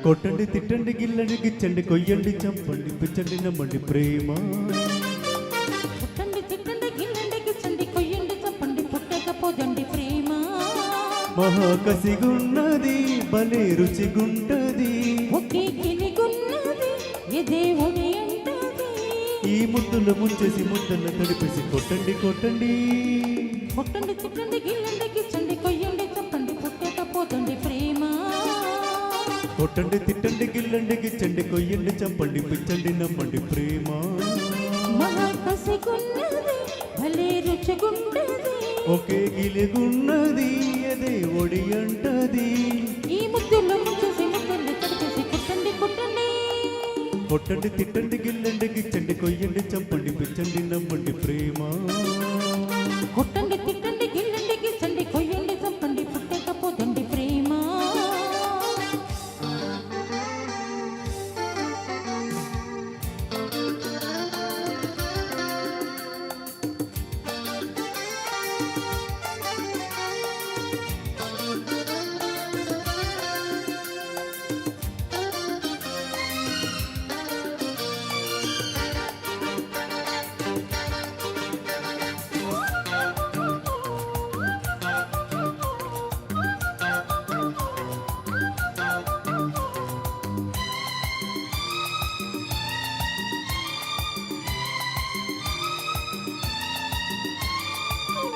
కొట్టండి తిట్టండి గిల్లండి గిచ్చండి కొయ్యండి చంపండి పిచ్చండి నమ్మండి ప్రేమ. కొట్టండి తిట్టండి గిల్లండి గిచ్చండి కొయ్యండి చంపండి పుట్టకపోదండి ప్రేమ. మహాకసిగున్నది భలే రుచిగుంటది ఒకే గిలిగున్నది ఏ దేవుని అంటది. ఈ ముద్దులు ముంచేసి ముద్దలు తడిపేసి కొట్టండి కొట్టండి. కొట్టండి తిట్టండి గిల్లండి గిచ్చండి కొయ్యండి చంపండి పుట్టకపోదండి ప్రేమ. కొట్టండి తిట్టండి గిల్లండి గిచ్చండి కొయ్యండి చంపండి పిచ్చండి నమ్మండి ప్రేమ. మహాకసిగున్నది భలే రుచిగుంటది ఒకే గిలిగున్నది అదే ఒడి అంటది. ఈ ముద్దులు ముంచేసి ముద్దలు తడిపేసి కొట్టండి కొట్టండి. కొట్టండి తిట్టండి గిల్లండి గిచ్చండి కొయ్యండి చంపండి పిచ్చండి నమ్మండి ప్రేమ. కొట్టండి తిట్టండి గిల్లండి గిచ్చండి కొయ్యండి చంపండి పుట్టకపోదండి ప్రేమ.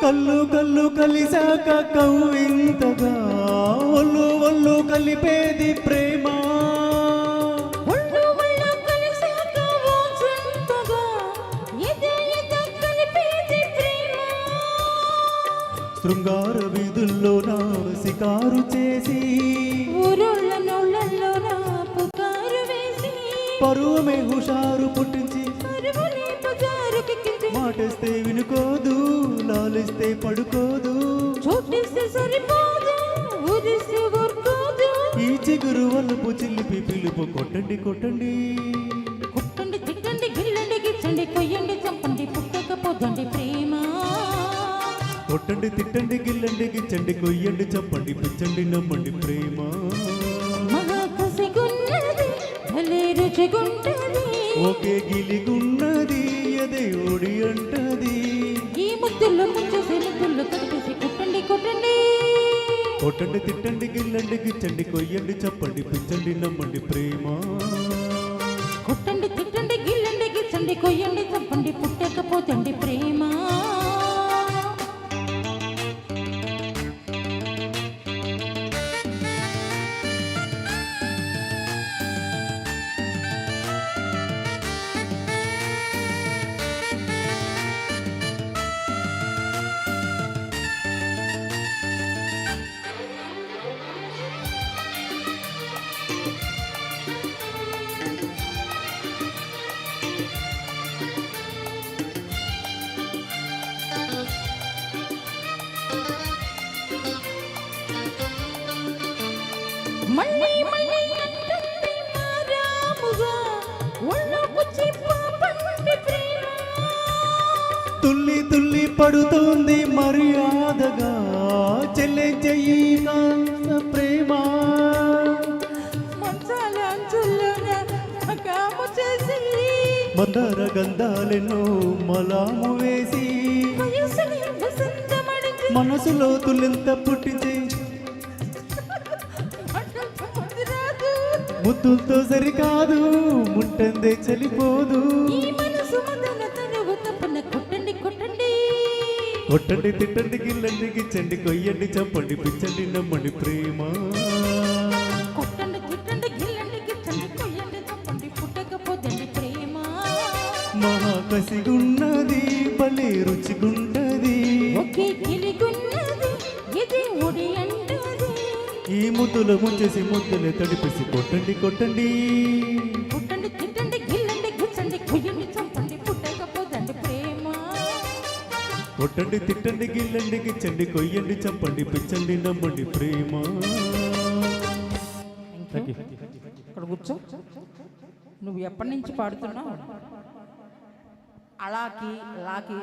కళ్ళు కళ్ళు కలిసాక కవ్వింతగా ఒళ్ళు ఒళ్ళు కలిపేది ప్రేమ. ఒళ్ళు ఒళ్ళు కలిసాక ఓజంతగా ఎద ఎద కలిపేది ప్రేమ. శృంగార వీధుల్లో నా సికారు చేసి ఊరుళ్ళ నోళ్ళల్లో నా పుకారు వేసి పరువమే హుషారు పుట్టించి పరువుని బజారుకెక్కించి మాటేస్తే వినుకోదు లాలిస్తే పడుకోదు చోటిస్తే సరిపోదు ఊరిస్తే ఊరుకోదు. ఈ చిగురు వల్లుపు చిల్లిపి పిలుపు కొట్టండి కొట్టండి. కొట్టండి తిట్టండి గిల్లండి గిచ్చండి కొయ్యండి చంపండి పుట్టకపోదండి ప్రేమ. కొట్టండి తిట్టండి గిల్లండి గిచ్చండి కొయ్యండి చంపండి పిచ్చండి నమ్మండి ప్రేమ. మహాకసిగున్నది భలే రుచిగుంటది ఒకే గిలిగున్నది అదే ఒడి అంటది. ఈ ముద్దులు ముంచేసి ముద్దులు తడిపేసి కొట్టండి కొట్టండి. కొట్టండి తిట్టండి గిల్లండి గిచ్చండి కొయ్యండి చంపండి పిచ్చండి నమ్మండి ప్రేమ. కొట్టండి తిట్టండి గిల్లండి గిచ్చండి కొయ్యండి చంపండి పుట్టకపోతండి ప్రేమ. మళ్ళీ మళ్ళీ అంటుంది మారాముగా ఒళ్ళొకొచ్చి పాపండి ప్రేమ. తుల్లి తుల్లి పడుతోంది మర్యాదగా చెల్లె చెయ్యి కాస్త ప్రేమ. మంచాల అంచుల్లోన కాము చేసి మందార గంధాలెన్నో మలాము వేసి వయసుని వసంతమడిచి మనసులో తుల్లెంత పుట్టించి రాదు ముద్దులతో సరికాదు ముట్టందే చలిపోదు. ఈ మనసు మదన తనువు తపన కొట్టండి కొట్టండి. కొట్టండి తిట్టండి గిల్లండి గిచ్చండి కొయ్యండి చంపండి పిచ్చండి నమ్మండి ప్రేమ. కొట్టండి తిట్టండి గిల్లండి గిచ్చండి కొయ్యండి చంపండి పుట్టకపోదండి ప్రేమ. మహాకసిగున్నది భలే రుచిగుంటది ఒకే గిలిగున్నది ఇది ఒడి అంటది. ఈ ముద్దులు ముంచేసి ముద్దులు తడిపేసి కొట్టండి కొట్టండి. కొట్టండి తిట్టండి గిల్లండి గిచ్చండి కొయ్యండి చంపండి పుట్టకపోదండి ప్రేమ. కొట్టండి తిట్టండి గిల్లండి గిచ్చండి కొయ్యండి చంపండి పిచ్చండి నమ్మండి ప్రేమ. ఇక్కడ కూర్చో. నువ్వు ఎప్పటి నుంచి పాడుతున్నావు? అలాకి లాకి